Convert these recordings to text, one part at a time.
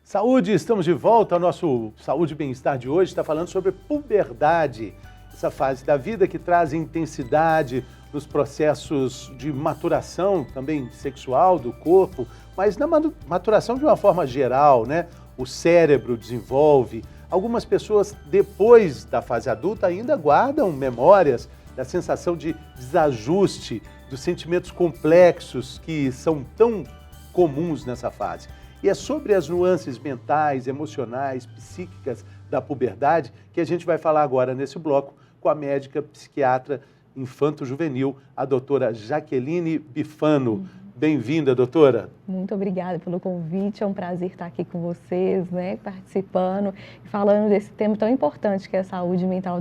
Saúde, estamos de volta ao nosso Saúde e Bem-Estar de hoje. Está falando sobre puberdade, essa fase da vida que traz intensidade nos processos de maturação também sexual do corpo, mas na maturação de uma forma geral, né? O cérebro desenvolve. Algumas pessoas, depois da fase adulta, ainda guardam memórias da sensação de desajuste, dos sentimentos complexos que são tão comuns nessa fase. E é sobre as nuances mentais, emocionais, psíquicas da puberdade que a gente vai falar agora nesse bloco com a médica psiquiatra infanto-juvenil, a doutora Jaqueline Bifano. Bem-vinda, doutora. Muito obrigada pelo convite, é um prazer estar aqui com vocês, né, participando e falando desse tema tão importante que é a saúde mental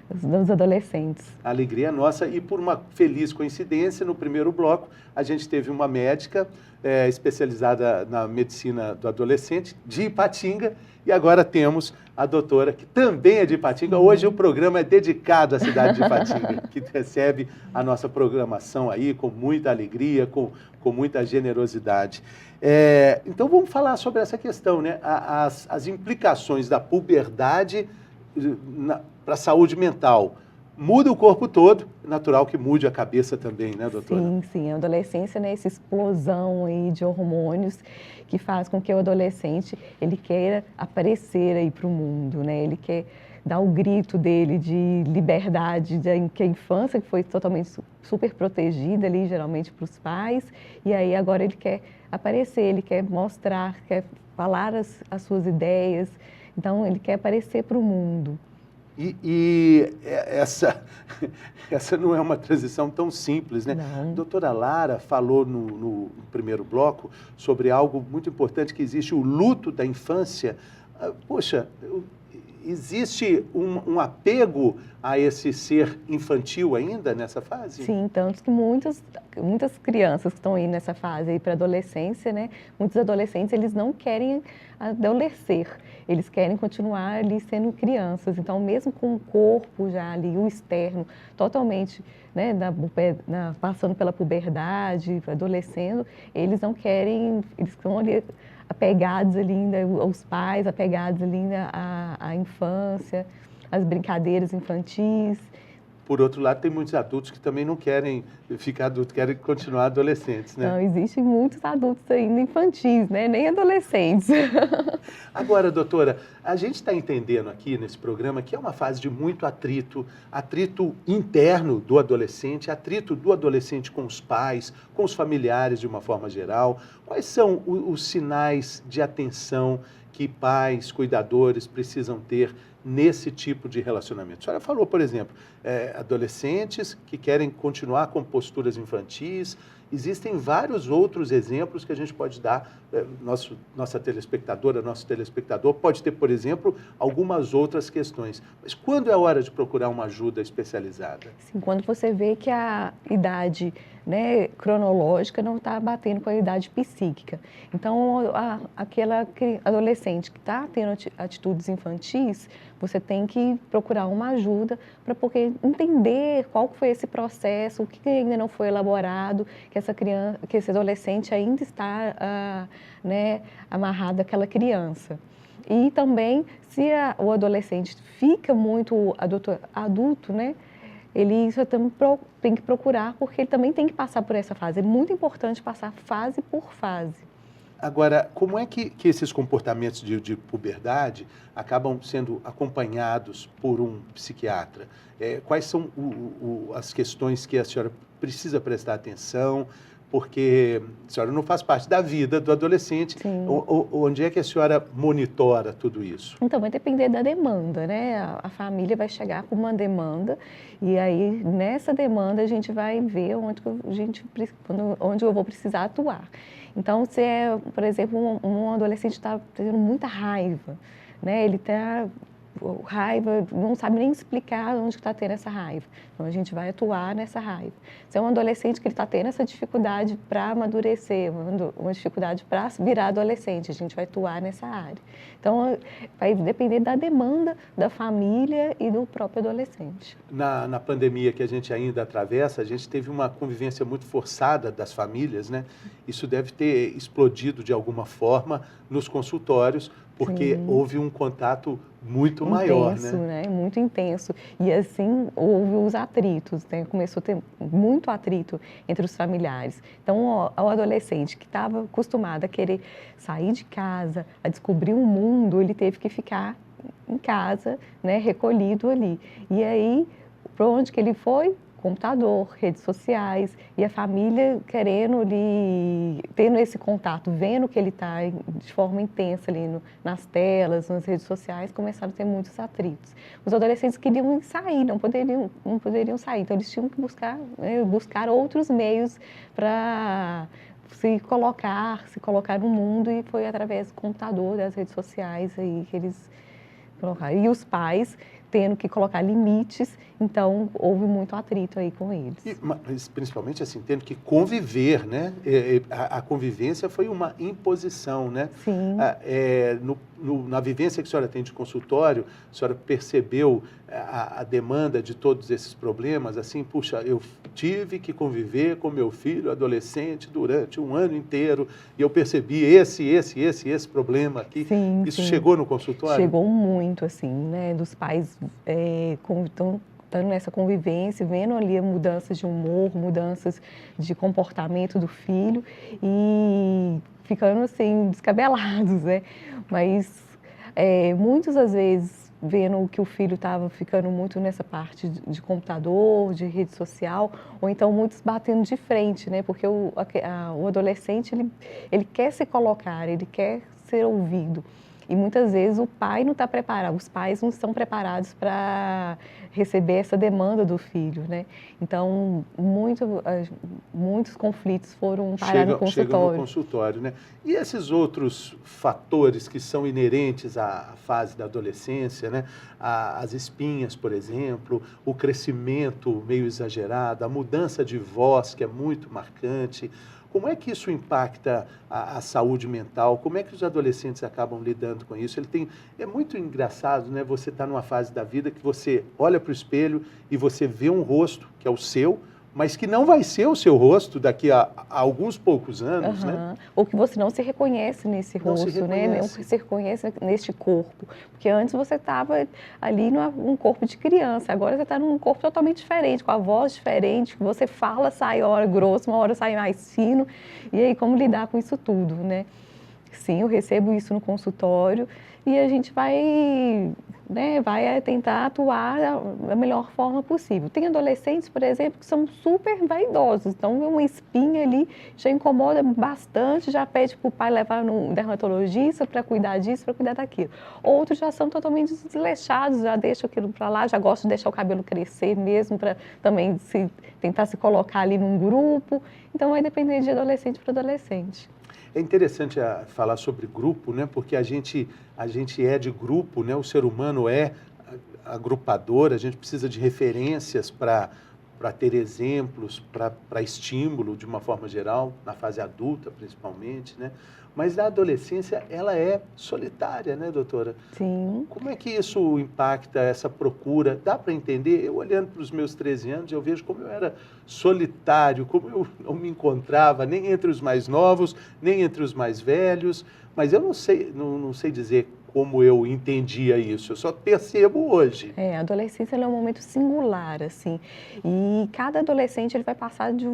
dos adolescentes. A alegria é nossa e por uma feliz coincidência, no primeiro bloco, a gente teve uma médica especializada na medicina do adolescente de Ipatinga e agora temos a doutora, que também é de Ipatinga. Hoje o programa é dedicado à cidade de Ipatinga, que recebe a nossa programação aí com muita alegria, com muita generosidade. Então vamos falar sobre essa questão, né? As implicações da puberdade para a saúde mental. Muda o corpo todo, é natural que mude a cabeça também, né, doutora? Sim, sim. A adolescência, né, essa explosão aí de hormônios que faz com que o adolescente, ele queira aparecer aí para o mundo, né? Ele quer dar o grito dele de liberdade, que a infância que foi totalmente super protegida ali, geralmente para os pais, e aí agora ele quer aparecer, ele quer mostrar, quer falar as suas ideias, então ele quer aparecer para o mundo. E essa não é uma transição tão simples, né? Não. A doutora Lara falou no primeiro bloco sobre algo muito importante, que existe o luto da infância. Poxa, existe um apego a esse ser infantil ainda nessa fase? Sim, tanto que muitas crianças que estão aí nessa fase aí para adolescência, né? Muitos adolescentes, eles não querem adolescer, eles querem continuar ali sendo crianças. Então, mesmo com o corpo já ali, o externo, totalmente, né, passando pela puberdade, adolescendo, eles não querem, eles estão ali apegados ali ainda aos pais, apegados ali ainda à infância, às brincadeiras infantis. Por outro lado, tem muitos adultos que também não querem ficar adultos, querem continuar adolescentes, né? Não, existem muitos adultos ainda infantis, né? Nem adolescentes. Agora, doutora, a gente está entendendo aqui nesse programa que é uma fase de muito atrito, atrito interno do adolescente, atrito do adolescente com os pais, com os familiares de uma forma geral. Quais são os sinais de atenção que pais, cuidadores precisam ter nesse tipo de relacionamento? A senhora falou, por exemplo, adolescentes que querem continuar com posturas infantis. Existem vários outros exemplos que a gente pode dar. Nossa telespectadora, nosso telespectador pode ter, por exemplo, algumas outras questões. Mas quando é a hora de procurar uma ajuda especializada? Sim, quando você vê que a idade, né, cronológica não está batendo com a idade psíquica. Então, aquela adolescente que está tendo atitudes infantis, você tem que procurar uma ajuda para poder entender qual foi esse processo, o que ainda não foi elaborado, que essa criança, que esse adolescente ainda está né, amarrado àquela criança. E também, se o adolescente fica muito adulto, né, ele só tem que procurar, porque ele também tem que passar por essa fase. É muito importante passar fase por fase. Agora, como é que esses comportamentos de puberdade acabam sendo acompanhados por um psiquiatra? Quais são as questões que a senhora precisa prestar atenção? Porque a senhora não faz parte da vida do adolescente. Onde é que a senhora monitora tudo isso? Então, vai depender da demanda, né? A família vai chegar com uma demanda e aí, nessa demanda, a gente vai ver onde eu vou precisar atuar. Então, se é, por exemplo, um adolescente está tendo muita raiva, né? Ele está raiva, não sabe nem explicar onde está tendo essa raiva. Então, a gente vai atuar nessa raiva. Se é um adolescente que está tendo essa dificuldade para amadurecer, uma dificuldade para virar adolescente, a gente vai atuar nessa área. Então, vai depender da demanda da família e do próprio adolescente. Na pandemia que a gente ainda atravessa, a gente teve uma convivência muito forçada das famílias, né? Isso deve ter explodido de alguma forma nos consultórios, porque houve um contato muito maior, né? Muito intenso. E assim, houve os atritos, né? Começou a ter muito atrito entre os familiares. Então, o adolescente que estava acostumado a querer sair de casa, a descobrir um mundo, ele teve que ficar em casa, né? Recolhido ali. E aí, para onde que ele foi? Computador, redes sociais, e a família querendo ali, tendo esse contato, vendo que ele está de forma intensa ali nas telas, nas redes sociais, começaram a ter muitos atritos. Os adolescentes queriam sair, não poderiam sair, então eles tinham que buscar outros meios para se colocar no mundo, e foi através do computador, das redes sociais aí que eles colocaram. E os pais tendo que colocar limites, então houve muito atrito aí com eles. Mas principalmente assim, tendo que conviver, né? A convivência foi uma imposição, né? Sim. Na vivência que a senhora tem de consultório, a senhora percebeu a demanda de todos esses problemas, assim, puxa, eu tive que conviver com meu filho adolescente durante um ano inteiro e eu percebi esse problema aqui. Sim, Isso chegou no consultório? Chegou muito, assim, né? Dos pais estando nessa convivência, vendo ali mudanças de humor, mudanças de comportamento do filho e ficando, assim, descabelados, né? Mas muitas das vezes vendo que o filho estava ficando muito nessa parte de computador, de rede social, ou então muitos batendo de frente, né? Porque o adolescente, ele quer se colocar, ele quer ser ouvido. E muitas vezes o pai não está preparado, os pais não estão preparados para receber essa demanda do filho, né? Então, muitos conflitos foram parar no consultório. Chegam no consultório, né? E esses outros fatores que são inerentes à fase da adolescência, né? As espinhas, por exemplo, o crescimento meio exagerado, a mudança de voz, que é muito marcante. Como é que isso impacta a saúde mental? Como é que os adolescentes acabam lidando com isso? É muito engraçado, né? Você está numa fase da vida que você olha para o espelho e você vê um rosto que é o seu, mas que não vai ser o seu rosto daqui a alguns poucos anos, né? Ou que você não se reconhece nesse rosto, né? Não se reconhece neste corpo. Porque antes você estava ali num corpo de criança, agora você está num corpo totalmente diferente, com a voz diferente, que você fala, sai uma hora grosso, uma hora sai mais fino. E aí, como lidar com isso tudo, né? Sim, eu recebo isso no consultório e a gente vai tentar atuar da melhor forma possível. Tem adolescentes, por exemplo, que são super vaidosos, então uma espinha ali já incomoda bastante, já pede para o pai levar no dermatologista para cuidar disso, para cuidar daquilo. Outros já são totalmente desleixados, já deixam aquilo para lá, já gostam de deixar o cabelo crescer mesmo, para também tentar se colocar ali num grupo. Então vai depender de adolescente para adolescente. É interessante falar sobre grupo, né? Porque a gente é de grupo, né? O ser humano é agrupador, a gente precisa de referências para ter exemplos, para estímulo de uma forma geral, na fase adulta principalmente, né? Mas na adolescência ela é solitária, né, doutora? Sim. Como é que isso impacta essa procura? Dá para entender? Eu olhando para os meus 13 anos, eu vejo como eu era solitário, como eu não me encontrava nem entre os mais novos, nem entre os mais velhos, mas eu não sei dizer como eu entendia isso, eu só percebo hoje. A adolescência é um momento singular, assim, e cada adolescente ele vai passar de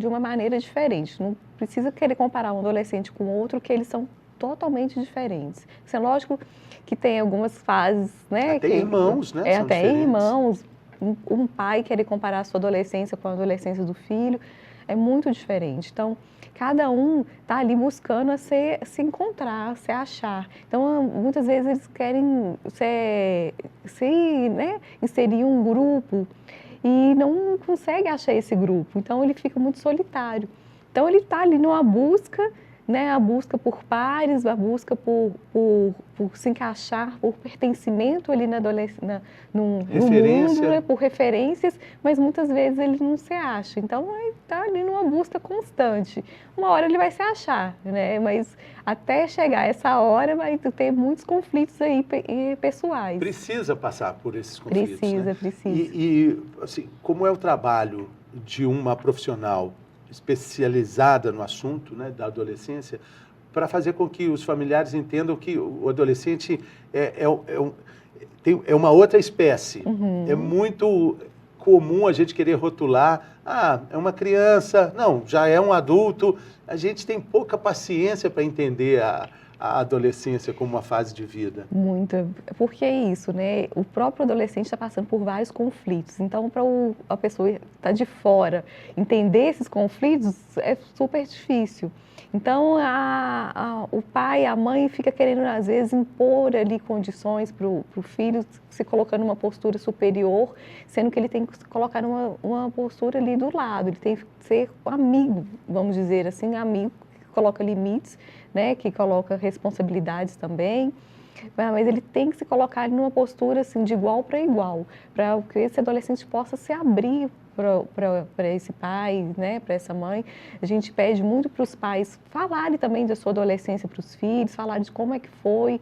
uma maneira diferente. Não precisa querer comparar um adolescente com outro, que eles são totalmente diferentes. Isso é lógico que tem algumas fases, né? Até irmãos, né? São até diferentes. Irmãos. Um pai querer comparar a sua adolescência com a adolescência do filho é muito diferente. Então, cada um está ali buscando se encontrar, se achar. Então, muitas vezes eles querem inserir um grupo e não consegue achar esse grupo. Então, ele fica muito solitário. Então, ele está ali numa busca né, a busca por pares, a busca por se encaixar, por pertencimento ali no mundo, né, por referências, mas muitas vezes ele não se acha. Então, ele está ali numa busca constante. Uma hora ele vai se achar, né, mas até chegar essa hora vai ter muitos conflitos aí pessoais. Precisa passar por esses conflitos, Precisa, né? precisa. E, assim, como é o trabalho de uma profissional especializada no assunto, né, da adolescência, para fazer com que os familiares entendam que o adolescente é uma outra espécie. É muito comum a gente querer rotular, é uma criança, não, já é um adulto. A gente tem pouca paciência para entender a adolescência como uma fase de vida. Muito, porque é isso, né? O próprio adolescente está passando por vários conflitos. Então, para a pessoa que está de fora entender esses conflitos é super difícil. Então, o pai, a mãe fica querendo, às vezes, impor ali condições para o filho, se colocando numa postura superior, sendo que ele tem que se colocar numa postura ali do lado. Ele tem que ser amigo, vamos dizer assim, amigo, que coloca limites, né, que coloca responsabilidades também, mas ele tem que se colocar ali numa postura assim, de igual para igual, para que esse adolescente possa se abrir para esse pai, né, para essa mãe. A gente pede muito para os pais falarem também da sua adolescência para os filhos, falarem de como é que foi,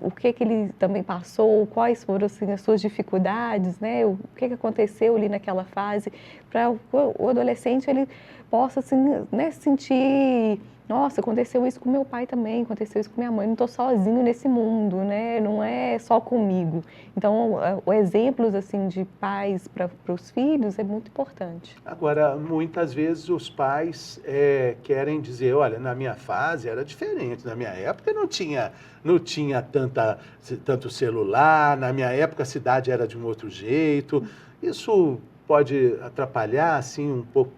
o que ele também passou, quais foram assim, as suas dificuldades, né, o que aconteceu ali naquela fase, para o adolescente ele possa assim, né, sentir, nossa, aconteceu isso com meu pai também, aconteceu isso com minha mãe, não estou sozinho nesse mundo, né? Não é só comigo. Então, exemplos assim de pais para os filhos é muito importante. Agora, muitas vezes os pais querem dizer, olha, na minha fase era diferente, na minha época não tinha tanto celular, na minha época a cidade era de um outro jeito. Isso pode atrapalhar, assim, um pouco,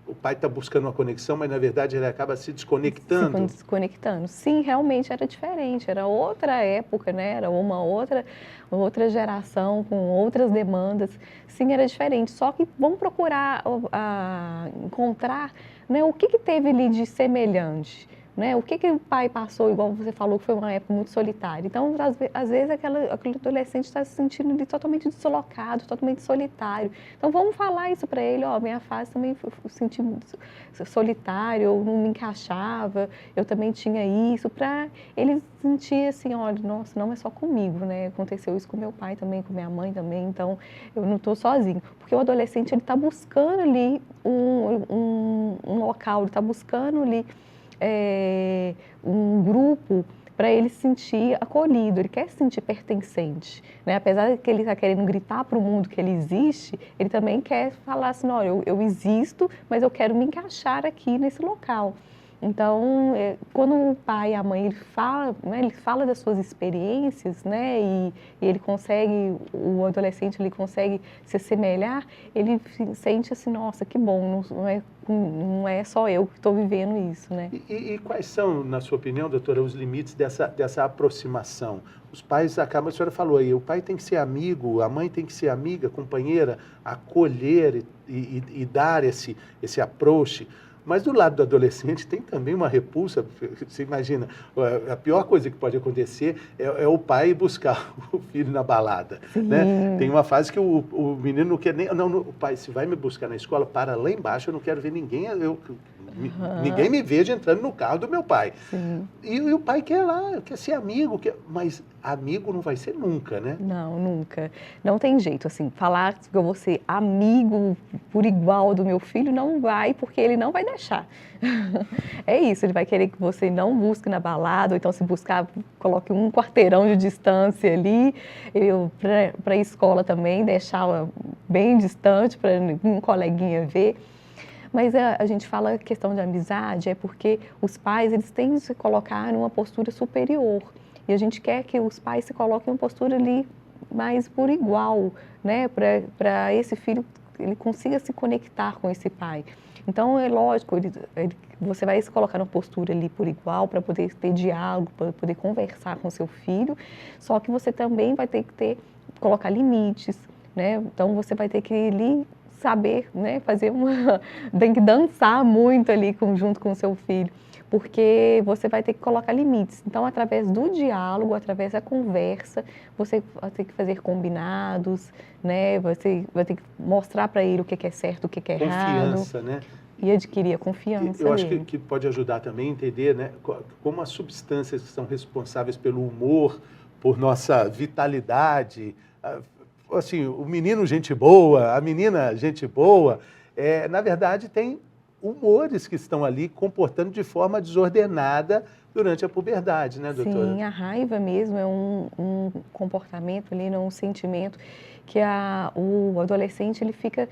o pai está buscando uma conexão, mas na verdade ele acaba se desconectando. Se desconectando. Sim, realmente era diferente, era outra época, né? Era uma outra geração com outras demandas. Sim, era diferente. Só que vamos procurar encontrar, né, o que teve ali de semelhante. Né? O que o pai passou, igual você falou, que foi uma época muito solitária. Então, às vezes, aquele adolescente está se sentindo ali totalmente deslocado, totalmente solitário. Então, vamos falar isso para ele, minha fase também eu senti solitário, eu não me encaixava, eu também tinha isso, para ele sentir assim, olha, nossa, não é só comigo, né? Aconteceu isso com meu pai também, com minha mãe também, então eu não estou sozinho. Porque o adolescente, ele está buscando ali um local, ele está buscando ali um grupo para ele se sentir acolhido, ele quer se sentir pertencente, né? Apesar de que ele está querendo gritar para o mundo que ele existe, ele também quer falar assim, olha, eu existo, mas eu quero me encaixar aqui nesse local. Então, quando o pai e a mãe ele fala das suas experiências, né, e ele consegue, o adolescente ele consegue se assemelhar, ele sente assim, nossa, que bom, não é só eu que estou vivendo isso, né? E quais são, na sua opinião, doutora, os limites dessa aproximação? Os pais acabam, a senhora falou aí, o pai tem que ser amigo, a mãe tem que ser amiga, companheira, acolher e dar esse approach. Mas do lado do adolescente tem também uma repulsa. Você imagina, a pior coisa que pode acontecer é o pai buscar o filho na balada. Né? Tem uma fase que o menino não quer nem... Não, o pai, se vai me buscar na escola, para lá embaixo, eu não quero ver ninguém... Ninguém me veja entrando no carro do meu pai. E o pai quer ser amigo, mas amigo não vai ser nunca, né? Não, nunca. Não tem jeito, assim, falar que eu vou ser amigo por igual do meu filho não vai, porque ele não vai deixar. É isso, ele vai querer que você não busque na balada, ou então se buscar, coloque um quarteirão de distância ali, para a escola também, deixá-la bem distante, para um coleguinha ver. Mas a gente fala questão de amizade, é porque os pais, eles têm de se colocar numa postura superior. E a gente quer que os pais se coloquem em uma postura ali mais por igual, né? Para esse filho, ele consiga se conectar com esse pai. Então, é lógico, você vai se colocar numa postura ali por igual, para poder ter diálogo, para poder conversar com seu filho, só que você também vai ter que colocar limites, né? Então, você vai ter que ali saber, né, tem que dançar muito ali junto com o seu filho, porque você vai ter que colocar limites. Então, através do diálogo, através da conversa, você vai ter que fazer combinados, né? Você vai ter que mostrar para ele o que é certo, o que é errado. Confiança, né? E adquirir a confiança Eu acho dele. que pode ajudar também a entender, né, como as substâncias que são responsáveis pelo humor, por nossa vitalidade, assim, o menino gente boa, a menina gente boa, na verdade tem humores que estão ali comportando de forma desordenada durante a puberdade, né, doutora? Sim, a raiva mesmo é um comportamento ali, um sentimento que o adolescente ele fica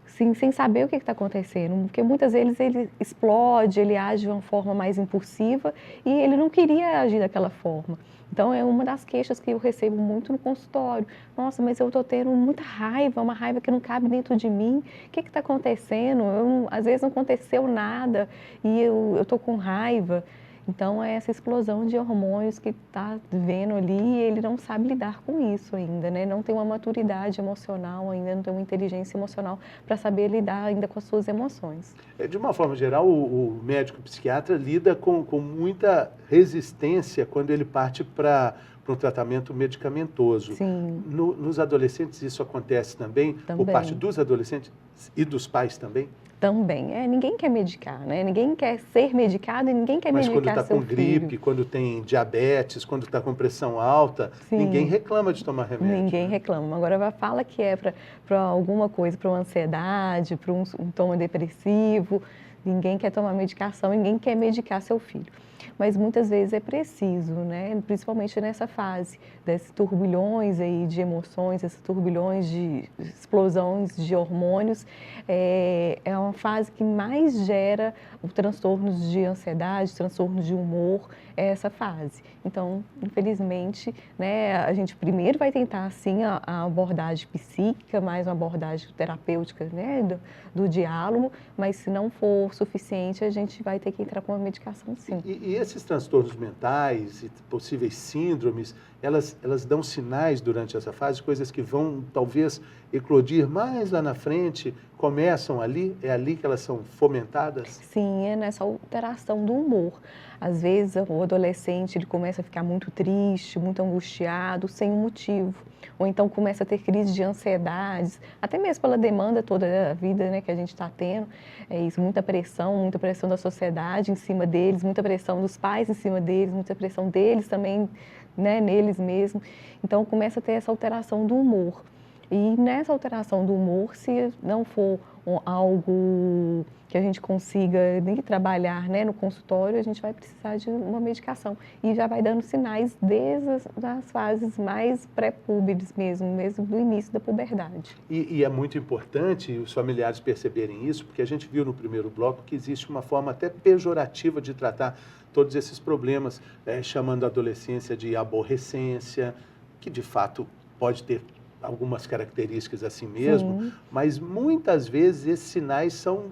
sem saber o que está acontecendo, porque muitas vezes ele explode, ele age de uma forma mais impulsiva e ele não queria agir daquela forma. Então, é uma das queixas que eu recebo muito no consultório. Nossa, mas eu estou tendo muita raiva, uma raiva que não cabe dentro de mim. O que está acontecendo? Às vezes não aconteceu nada e eu estou com raiva. Então, é essa explosão de hormônios que está vendo ali e ele não sabe lidar com isso ainda, né? Não tem uma maturidade emocional ainda, não tem uma inteligência emocional para saber lidar ainda com as suas emoções. De uma forma geral, o médico psiquiatra lida com muita resistência quando ele parte para um tratamento medicamentoso. Sim. Nos adolescentes isso acontece também, por parte dos adolescentes e dos pais também? Também. Ninguém quer medicar, né? Ninguém quer ser medicado e ninguém quer medicar seu filho. Mas quando está com gripe, quando tem diabetes, quando está com pressão alta, sim, ninguém reclama de tomar remédio. Ninguém reclama. Agora, fala que é para alguma coisa, para uma ansiedade, para um sintoma depressivo, ninguém quer tomar medicação, ninguém quer medicar seu filho. Mas muitas vezes é preciso, né? Principalmente nessa fase desses turbilhões aí de emoções, esses turbilhões de explosões de hormônios, é uma fase que mais gera transtornos de ansiedade, transtornos de humor, é essa fase. Então, infelizmente, né, a gente primeiro vai tentar, assim, a abordagem psíquica, mais uma abordagem terapêutica, né, do diálogo, mas se não for suficiente, a gente vai ter que entrar com uma medicação, sim. E esses transtornos mentais e possíveis síndromes, elas dão sinais durante essa fase, coisas que vão, talvez, eclodir mais lá na frente, começam ali? É ali que elas são fomentadas? Sim, é nessa alteração do humor. Às vezes, o adolescente ele começa a ficar muito triste, muito angustiado, sem um motivo. Ou então começa a ter crises de ansiedades, até mesmo pela demanda toda da vida, né, que a gente está tendo. É isso, muita pressão da sociedade em cima deles, muita pressão dos pais em cima deles, muita pressão deles também, né, neles mesmos. Então, começa a ter essa alteração do humor. E nessa alteração do humor, se não for algo que a gente consiga nem trabalhar, né, no consultório, a gente vai precisar de uma medicação. E já vai dando sinais desde as fases mais pré-púberes mesmo do início da puberdade. E é muito importante os familiares perceberem isso, porque a gente viu no primeiro bloco que existe uma forma até pejorativa de tratar todos esses problemas, chamando a adolescência de aborrecência, que de fato pode ter algumas características assim mesmo, sim, mas muitas vezes esses sinais são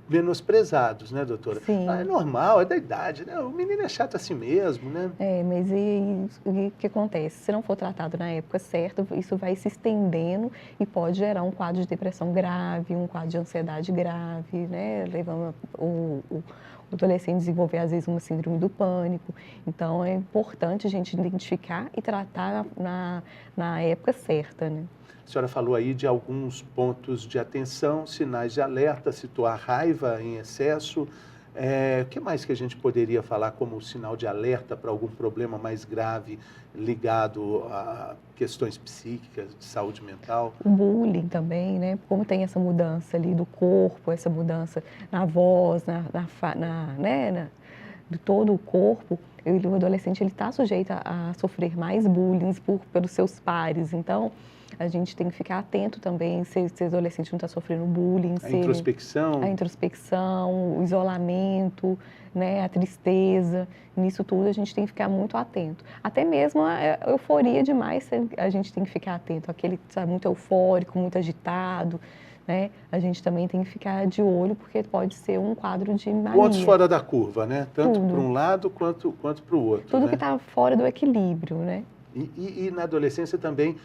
menosprezados, né, doutora? Sim. É normal, é da idade, né? O menino é chato assim mesmo, né? Mas o que acontece? Se não for tratado na época certa, isso vai se estendendo e pode gerar um quadro de depressão grave, um quadro de ansiedade grave, né? Levando o adolescente a desenvolver, às vezes, uma síndrome do pânico. Então, é importante a gente identificar e tratar na época certa, né? A senhora falou aí de alguns pontos de atenção, sinais de alerta, situar raiva em excesso. O que mais que a gente poderia falar como sinal de alerta para algum problema mais grave ligado a questões psíquicas, de saúde mental? O bullying também, né? Como tem essa mudança ali do corpo, essa mudança na voz, de todo o corpo, o adolescente está sujeito a sofrer mais bullying pelos seus pares. Então, a gente tem que ficar atento também se o adolescente não está sofrendo bullying. A introspecção, o isolamento, né, a tristeza. Nisso tudo a gente tem que ficar muito atento. Até mesmo a euforia demais, a gente tem que ficar atento. Aquele que está muito eufórico, muito agitado, né? A gente também tem que ficar de olho, porque pode ser um quadro de mania. Pontos fora da curva, né? Tanto para um lado quanto para o outro. Tudo, né, que está fora do equilíbrio, né? E na adolescência também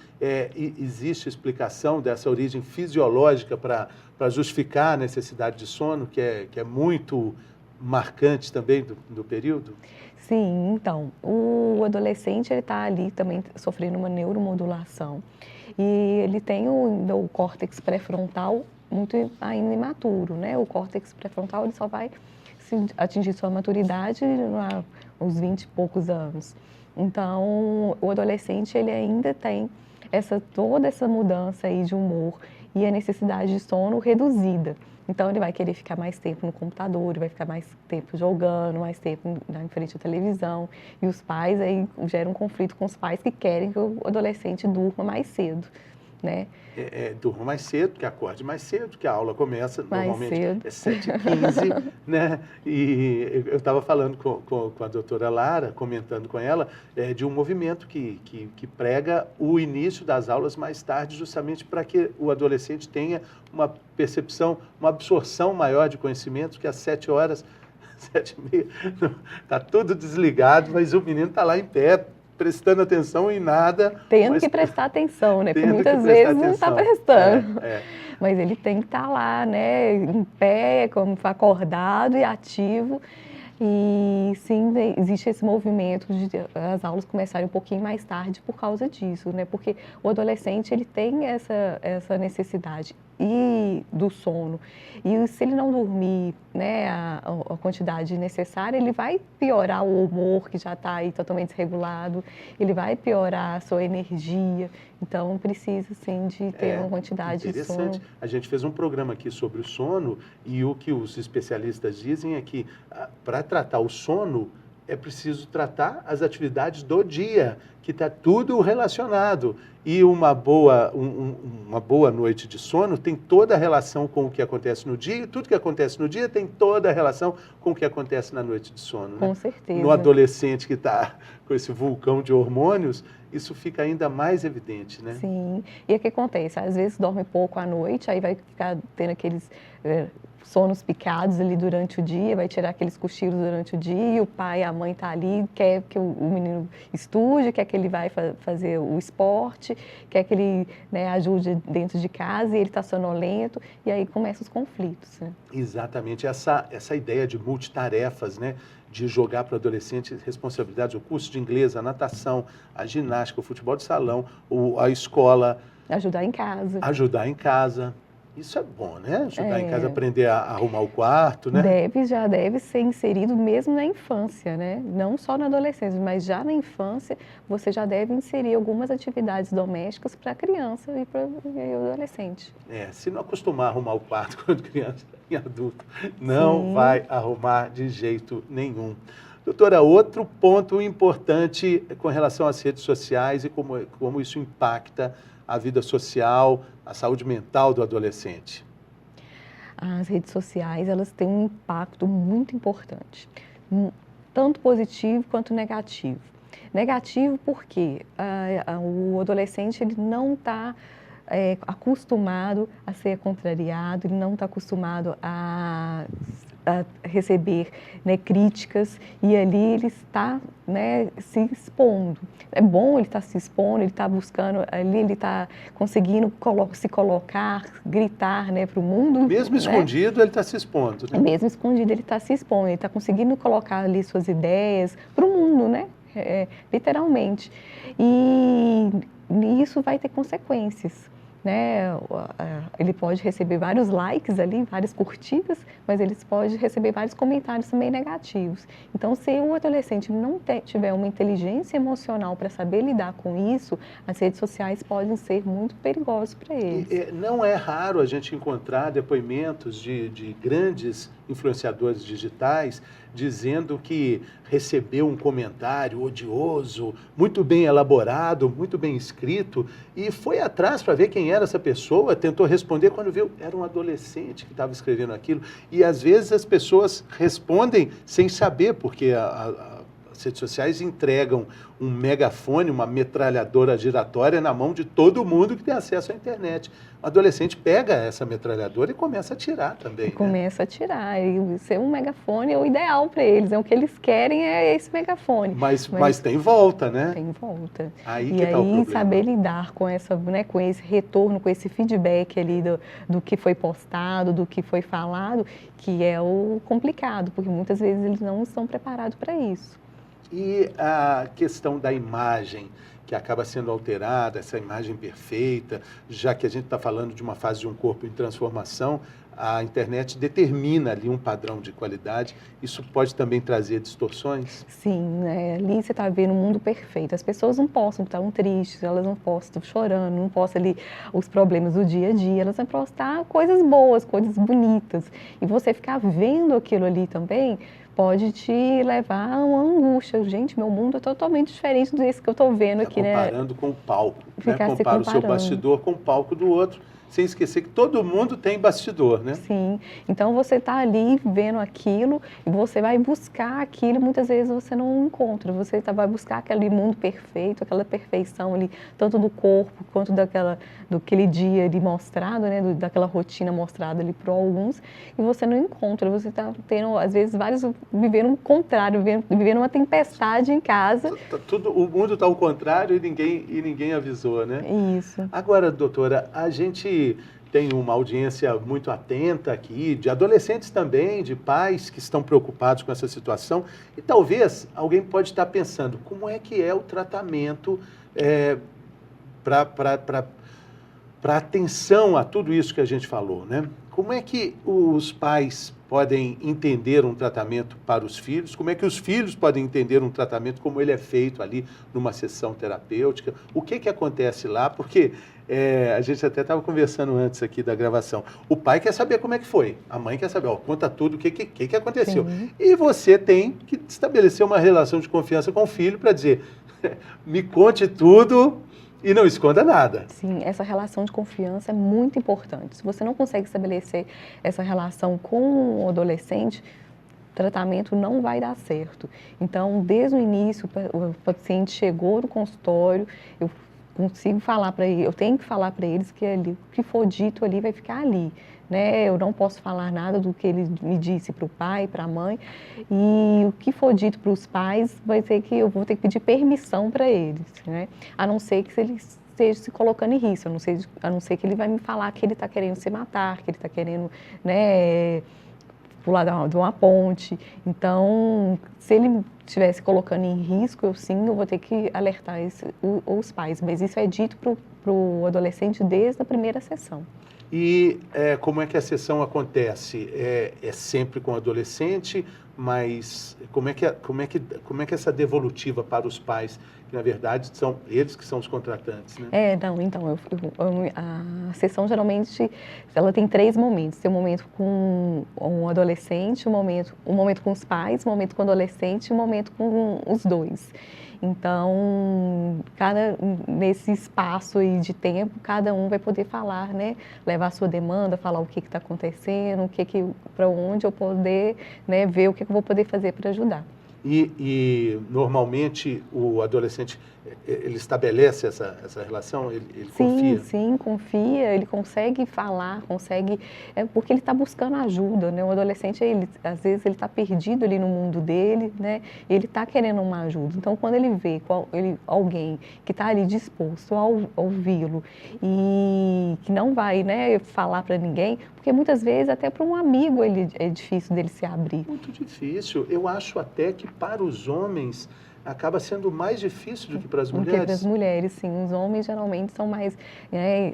existe explicação dessa origem fisiológica para justificar a necessidade de sono, que é muito marcantes também do período? Sim, então, o adolescente ele está ali também sofrendo uma neuromodulação e ele tem o córtex pré-frontal muito ainda imaturo, né? O córtex pré-frontal ele só vai atingir sua maturidade aos 20 e poucos anos. Então, o adolescente ele ainda tem toda essa mudança aí de humor e a necessidade de sono reduzida. Então, ele vai querer ficar mais tempo no computador, ele vai ficar mais tempo jogando, mais tempo em frente à televisão. E os pais aí geram um conflito com os pais que querem que o adolescente durma mais cedo, né? Durma mais cedo, que acorde mais cedo, que a aula começa Mais normalmente cedo. é 7h15, né? E eu estava falando com a doutora Lara, comentando com ela, de um movimento que prega o início das aulas mais tarde, justamente para que o adolescente tenha uma percepção, uma absorção maior de conhecimento, que às 7 horas, 7h30, está tudo desligado, mas o menino está lá em pé, prestando atenção em nada. Tendo que prestar atenção, né? Porque muitas prestar vezes não está atenção. prestando. Mas ele tem que estar lá, né? Em pé, como acordado e ativo. E sim, existe esse movimento de as aulas começarem um pouquinho mais tarde por causa disso, né? Porque o adolescente ele tem essa necessidade do sono. E se ele não dormir, né, a quantidade necessária, ele vai piorar o humor que já está aí totalmente desregulado, ele vai piorar a sua energia. Então, precisa, sim, de ter uma quantidade de sono. Interessante. A gente fez um programa aqui sobre o sono e o que os especialistas dizem é que, para tratar o sono, é preciso tratar as atividades do dia, que está tudo relacionado. E uma boa noite de sono tem toda a relação com o que acontece no dia, e tudo que acontece no dia tem toda a relação com o que acontece na noite de sono. Com né? certeza. No adolescente que está com esse vulcão de hormônios, isso fica ainda mais evidente, né? Sim. E o que acontece? Às vezes dorme pouco à noite, aí vai ficar tendo aqueles sonos picados ali durante o dia, vai tirar aqueles cochilos durante o dia, e o pai e a mãe tá ali, quer que o menino estude, quer que ele vai fazer o esporte, quer que ele, né, ajude dentro de casa, e ele está sonolento, e aí começam os conflitos, né? Exatamente, essa ideia de multitarefas, né? De jogar para o adolescente responsabilidades, o curso de inglês, a natação, a ginástica, o futebol de salão, a escola. Ajudar em casa. Ajudar em casa. Isso é bom, né? Ajudar em casa, aprender a arrumar o quarto, né? Já deve ser inserido mesmo na infância, né? Não só na adolescência, mas já na infância você já deve inserir algumas atividades domésticas para a criança e para o adolescente. Se não acostumar a arrumar o quarto quando criança e adulto, não vai arrumar de jeito nenhum. Doutora, outro ponto importante com relação às redes sociais e como isso impacta a vida social, a saúde mental do adolescente. As redes sociais, elas têm um impacto muito importante, tanto positivo quanto negativo. Negativo porque o adolescente ele não está acostumado a ser contrariado, ele não está acostumado a receber, né, críticas, e ali ele está, né, se expondo. É bom ele estar se expondo, ele está buscando, ali ele está conseguindo se colocar, gritar, né, para o mundo. Mesmo escondido, ele está se expondo, né? Mesmo escondido, ele está se expondo, ele está conseguindo colocar ali suas ideias para o mundo, né? Literalmente. E isso vai ter consequências, né? Ele pode receber vários likes ali, várias curtidas, mas ele pode receber vários comentários também negativos. Então, se o adolescente não tiver uma inteligência emocional para saber lidar com isso, as redes sociais podem ser muito perigosas para eles. Não é raro a gente encontrar depoimentos de grandes influenciadores digitais dizendo que recebeu um comentário odioso, muito bem elaborado, muito bem escrito, e foi atrás para ver quem era essa pessoa, tentou responder, quando viu, era um adolescente que estava escrevendo aquilo. E às vezes as pessoas respondem sem saber, porque as redes sociais entregam um megafone, uma metralhadora giratória na mão de todo mundo que tem acesso à internet. O adolescente pega essa metralhadora e começa a atirar também, né? Começa a atirar. E ser um megafone é o ideal para eles. O que eles querem é esse megafone. Mas tem volta, né? Tem volta. Aí e que aí tá o problema. saber lidar com essa, né, com esse retorno, com esse feedback ali do que foi postado, do que foi falado, que é o complicado, porque muitas vezes eles não estão preparados para isso. E a questão da imagem, que acaba sendo alterada, essa imagem perfeita, já que a gente está falando de uma fase de um corpo em transformação, a internet determina ali um padrão de qualidade. Isso pode também trazer distorções? Sim, né? Ali você está vendo um mundo perfeito. As pessoas não postam que estão tristes, elas não postam chorando, não postam ali os problemas do dia a dia, elas vão postar coisas boas, coisas bonitas. E você ficar vendo aquilo ali também pode te levar a uma angústia. Gente, meu mundo é totalmente diferente desse que eu estou vendo aqui, né? Comparando com o palco, né? Ficar se Compara o seu comparando. bastidor com o palco do outro, sem esquecer que todo mundo tem bastidor, né? Sim, então você está ali vendo aquilo e você vai buscar aquilo, muitas vezes você não encontra, você vai buscar aquele mundo perfeito, aquela perfeição ali, tanto do corpo quanto daquele dia ali mostrado, né, daquela rotina mostrada ali para alguns, e você não encontra, você está tendo, às vezes, vivendo o contrário, vivendo uma tempestade em casa. O mundo está ao contrário e ninguém avisou, né? Isso. Agora, doutora, a gente tem uma audiência muito atenta aqui, de adolescentes também, de pais que estão preocupados com essa situação, e talvez alguém pode estar pensando, como é que é o tratamento para atenção a tudo isso que a gente falou, né? Como é que os pais podem entender um tratamento para os filhos? Como é que os filhos podem entender um tratamento como ele é feito ali numa sessão terapêutica? O que acontece lá? Porque a gente até estava conversando antes aqui da gravação. O pai quer saber como é que foi. A mãe quer saber, conta tudo, o que aconteceu. Sim. E você tem que estabelecer uma relação de confiança com o filho para dizer, me conte tudo e não esconda nada. Sim, essa relação de confiança é muito importante. Se você não consegue estabelecer essa relação com o adolescente, o tratamento não vai dar certo. Então, desde o início, o paciente chegou no consultório, eu consigo falar para ele, eu tenho que falar para eles que ali, o que for dito ali vai ficar ali. Né? Eu não posso falar nada do que ele me disse para o pai, para a mãe, e o que for dito para os pais vai ser que eu vou ter que pedir permissão para eles, né? A não ser que ele esteja se colocando em risco, a não ser que ele vai me falar que ele está querendo se matar, que ele está querendo, né, pular de uma ponte. Então, se ele estiver se colocando em risco, eu vou ter que alertar os pais, mas isso é dito para o adolescente desde a primeira sessão. E como é que a sessão acontece? É sempre com o adolescente, mas como é que essa devolutiva para os pais, que na verdade são eles que são os contratantes, né? Então, a sessão geralmente ela tem 3 momentos. Tem um momento com um adolescente, um momento com os pais, um momento com o adolescente e um momento com os dois. Então, nesse espaço aí de tempo, cada um vai poder falar, né? Levar a sua demanda, falar o que está acontecendo, para onde eu poder, né, ver o que eu vou poder fazer para ajudar. E normalmente o adolescente, ele estabelece essa relação? Ele confia? Sim, confia, ele consegue falar, porque ele está buscando ajuda, né? O adolescente, às vezes, ele está perdido ali no mundo dele, né? Ele está querendo uma ajuda. Então, quando ele vê alguém que está ali disposto a ouvi-lo e que não vai, né, falar para ninguém, porque muitas vezes até para um amigo é difícil dele se abrir. Muito difícil. Eu acho até que para os homens acaba sendo mais difícil do que para as mulheres. Do que para as mulheres, sim. Os homens geralmente são mais, né,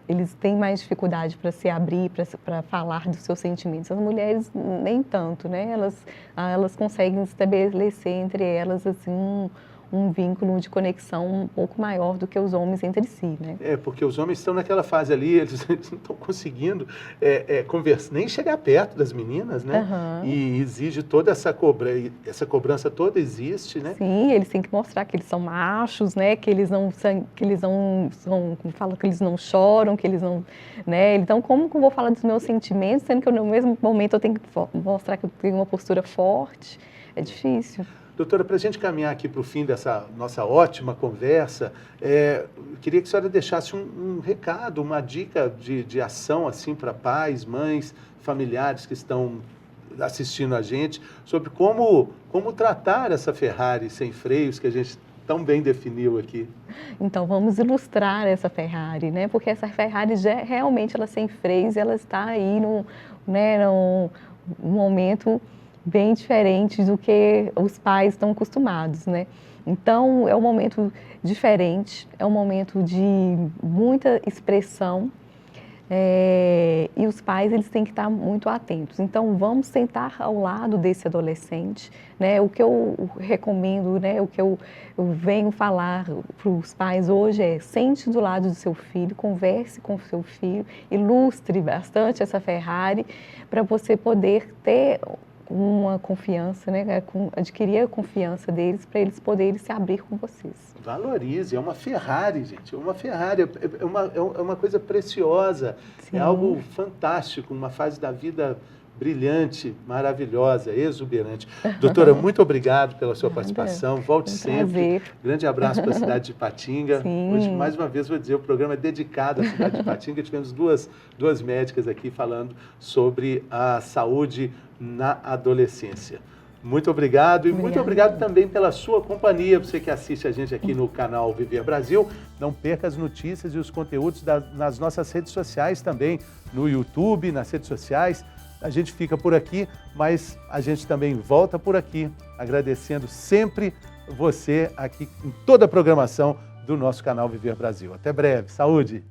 eles têm mais dificuldade para se abrir, para falar dos seus sentimentos. As mulheres nem tanto, né? Elas conseguem estabelecer entre elas assim um vínculo de conexão um pouco maior do que os homens entre si, né? Porque os homens estão naquela fase ali, eles não estão conseguindo conversar, nem chegar perto das meninas, né? Uhum. E exige toda essa cobrança toda existe, né? Sim, eles têm que mostrar que eles são machos, né? Que eles não choram, que eles não, né? Então, como que eu vou falar dos meus sentimentos, sendo que no mesmo momento eu tenho que mostrar que eu tenho uma postura forte? É difícil. Doutora, para a gente caminhar aqui para o fim dessa nossa ótima conversa, queria que a senhora deixasse um recado, uma dica de ação assim para pais, mães, familiares que estão assistindo a gente, sobre como tratar essa Ferrari sem freios que a gente tão bem definiu aqui. Então, vamos ilustrar essa Ferrari, né? Porque essa Ferrari realmente ela sem freios, ela está aí num momento bem diferente do que os pais estão acostumados, né? Então, é um momento diferente, é um momento de muita expressão, e os pais eles têm que estar muito atentos. Então, vamos sentar ao lado desse adolescente, né? O que eu recomendo, né? O que eu venho falar para os pais hoje é: sente do lado do seu filho, converse com o seu filho, ilustre bastante essa Ferrari para você poder ter uma confiança, né? Adquirir a confiança deles para eles poderem se abrir com vocês. Valorize, é uma Ferrari, gente, é uma Ferrari, é uma coisa preciosa, Sim. É algo fantástico, uma fase da vida brilhante, maravilhosa, exuberante. Doutora, muito obrigado pela sua participação, volte sempre. Prazer. Grande abraço para a cidade de Ipatinga. Sim. Hoje, mais uma vez, vou dizer, o programa é dedicado à cidade de Ipatinga. Tivemos duas médicas aqui falando sobre a saúde na adolescência. Muito obrigado e muito obrigado também pela sua companhia, você que assiste a gente aqui no canal Viver Brasil. Não perca as notícias e os conteúdos nas nossas redes sociais também, no YouTube, nas redes sociais. A gente fica por aqui, mas a gente também volta por aqui, agradecendo sempre você aqui em toda a programação do nosso canal Viver Brasil. Até breve. Saúde!